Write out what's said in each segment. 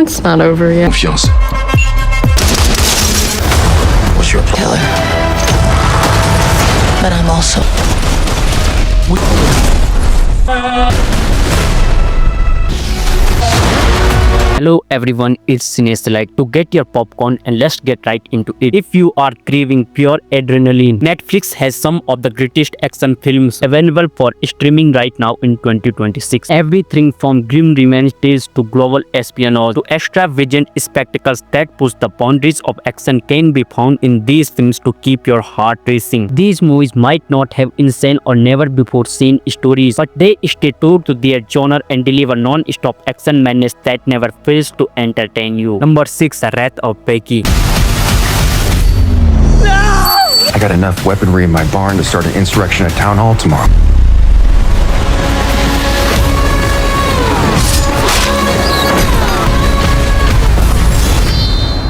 It's not over yet. Confiance. What's your Killer. But I'm also. Hello everyone, it's Cineselite. To get your popcorn and let's get right into it. If you are craving pure adrenaline, Netflix has some of the greatest action films available for streaming right now in 2026. Everything from grim revenge tales to global espionage to extravagant spectacles that push the boundaries of action can be found in these films to keep your heart racing. These movies might not have insane or never before seen stories, but they stay true to their genre and deliver non-stop action madness that never fails to entertain you. Number 6. The Wrath of Becky. I got enough weaponry in my barn to start an insurrection at Town Hall tomorrow.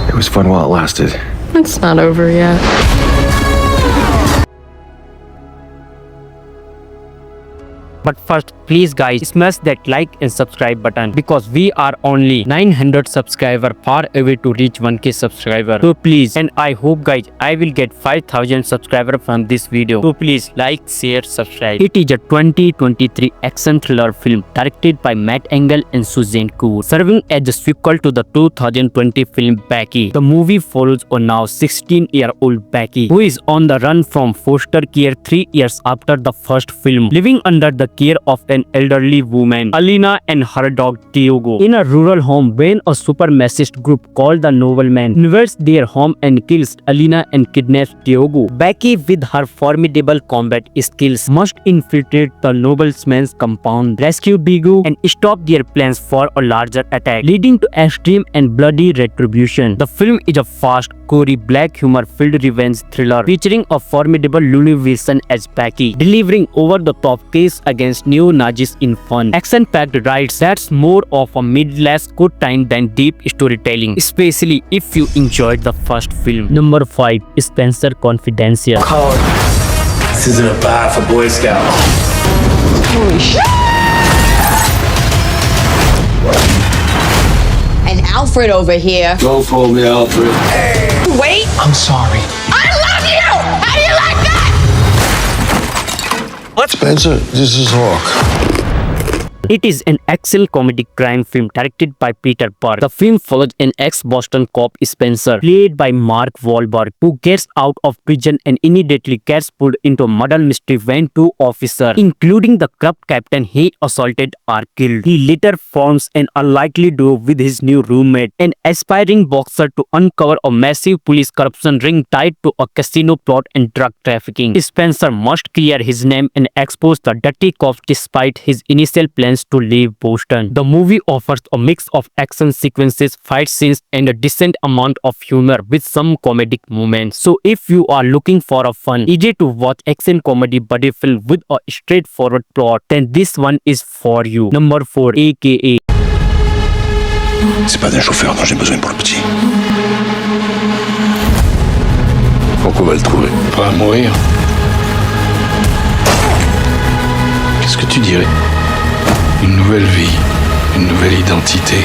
It was fun while it lasted. It's not over yet. But first, please guys, smash that like and subscribe button because we are only 900 subscribers far away to reach 1k subscriber. So please, and I hope guys, I will get 5000 subscribers from this video. So please like, share, subscribe. It is a 2023 action thriller film directed by Matt Engel and Suzanne Coor, serving as a sequel to the 2020 film Becky. The movie follows a now 16-year-old Becky who is on the run from foster care 3 years after the first film, living under the care of an elderly woman, Alina, and her dog Diogo in a rural home when a supremacist group called the Noblemen invades their home and kills Alina and kidnaps Diogo. Becky, with her formidable combat skills, must infiltrate the nobleman's compound, rescue Diogo, and stop their plans for a larger attack, leading to extreme and bloody retribution. The film is a fast, gory, black humor-filled revenge thriller featuring a formidable Lulu Wilson as Becky, delivering over-the-top case against neo-Nazis in fun, action-packed rides that's more of a mid-class good time than deep storytelling, especially if you enjoyed the first film. Number 5. Spencer Confidential. This isn't a bar for Boy Scouts. Holy shit! And Alfred over here. Go for me, Alfred. Wait! I'm sorry. I love you! How do you like that? Spencer, this is Hawk. It is an action comedy crime film directed by Peter Berg. The film follows an ex-Boston cop, Spencer, played by Mark Wahlberg, who gets out of prison and immediately gets pulled into a murder mystery when two officers, including the corrupt captain he assaulted, are killed. He later forms an unlikely duo with his new roommate, an aspiring boxer, to uncover a massive police corruption ring tied to a casino plot and drug trafficking. Spencer must clear his name and expose the dirty cops despite his initial plans to leave Boston. The movie offers a mix of action sequences, fight scenes, and a decent amount of humor with some comedic moments. So if you are looking for a fun, easy to watch action comedy buddy film with a straightforward plot, then this one is for you. Number 4. AKA. C'est pas d'un chauffeur dont j'ai besoin pour le petit. Donc on va le trouver. Pas à mourir. Qu'est-ce que tu dirais? Une nouvelle vie, une nouvelle identité.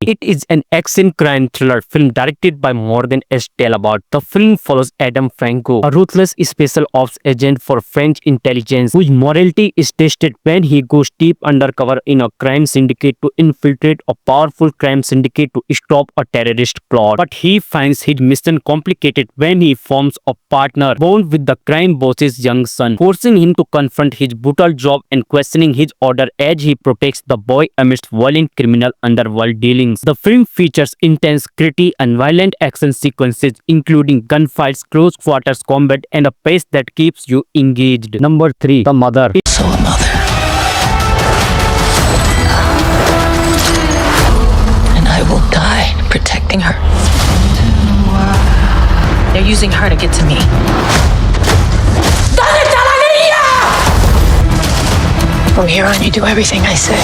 It is an action crime thriller film directed by Morgan S. Talbot. The film follows Adam Franco, a ruthless special ops agent for French intelligence whose morality is tested when he goes deep undercover in a crime syndicate to infiltrate a powerful crime syndicate to stop a terrorist plot. But he finds his mission complicated when he forms a partner bond with the crime boss's young son, forcing him to confront his brutal job and questioning his order as he protects the boy amidst violent criminal underworld dealings. The film features intense, gritty, and violent action sequences, including gunfights, close quarters combat, and a pace that keeps you engaged. Number 3. The Mother. So a mother. And I will die protecting her. They're using her to get to me. From here on, you do everything I say.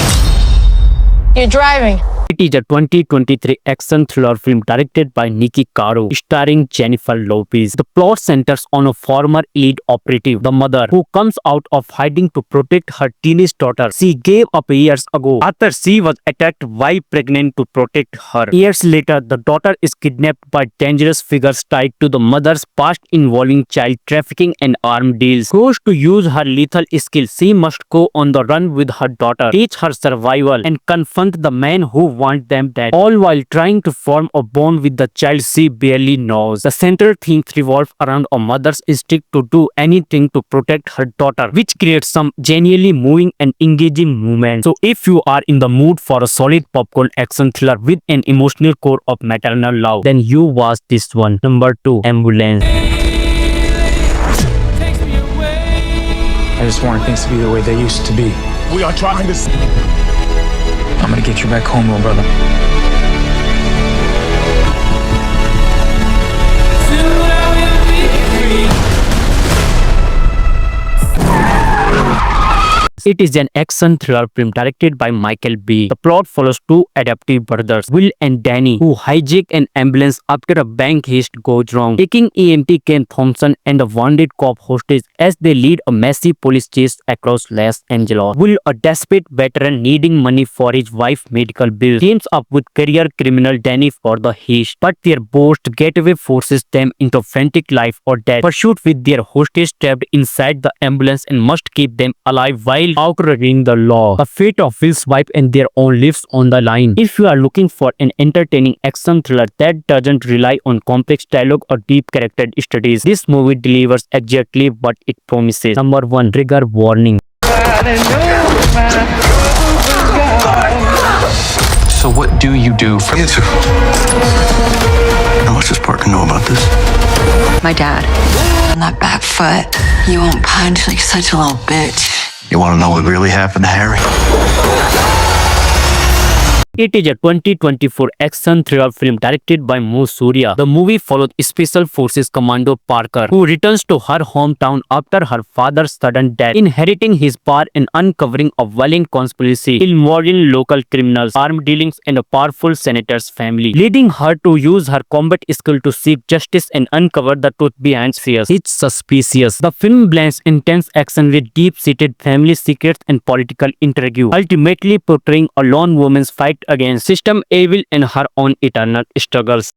You're driving. It is a 2023 action thriller film directed by Nikki Caro, starring Jennifer Lopez. The plot centers on a former elite operative, the mother, who comes out of hiding to protect her teenage daughter she gave up years ago after she was attacked while pregnant to protect her. Years later, the daughter is kidnapped by dangerous figures tied to the mother's past involving child trafficking and armed deals. Forced to use her lethal skills, she must go on the run with her daughter, teach her survival, and confront the men who want them dead, all while trying to form a bond with the child she barely knows. The central theme revolves around a mother's instinct to do anything to protect her daughter, which creates some genuinely moving and engaging moments. So if you are in the mood for a solid popcorn action thriller with an emotional core of maternal love, then you watch this one. Number 2, Ambulance. I just wanted things to be the way they used to be. We are trying to. I'm gonna get you back home, little brother. It is an action thriller film directed by Michael Bay. The plot follows two adoptive brothers, Will and Danny, who hijack an ambulance after a bank heist goes wrong, taking EMT Ken Thompson and a wounded cop hostage as they lead a massive police chase across Los Angeles. Will, a desperate veteran needing money for his wife's medical bills, teams up with career criminal Danny for the heist, but their bossed getaway forces them into frantic life or death pursuit with their hostage trapped inside the ambulance and must keep them alive while outrunning the law. The fate of Will's wife and their own lives on the line. If you are looking for an entertaining action thriller that doesn't rely on complex dialogue or deep character studies, this movie delivers exactly what it promises. Number 1, trigger warning. So what do you do for Answer. Now what's this partner know about this? My dad. On that back foot, you won't punch like such a little bitch. You want to know what really happened to Harry? It is a 2024 action thriller film directed by Mo Surya. The movie follows Special Forces Commando Parker, who returns to her hometown after her father's sudden death, inheriting his power and uncovering a violent conspiracy involving local criminals, armed dealings, and a powerful senator's family, leading her to use her combat skill to seek justice and uncover the truth behind fears. It's suspicious. The film blends intense action with deep-seated family secrets and political intrigue, ultimately portraying a lone woman's fight against system evil and her own eternal struggles.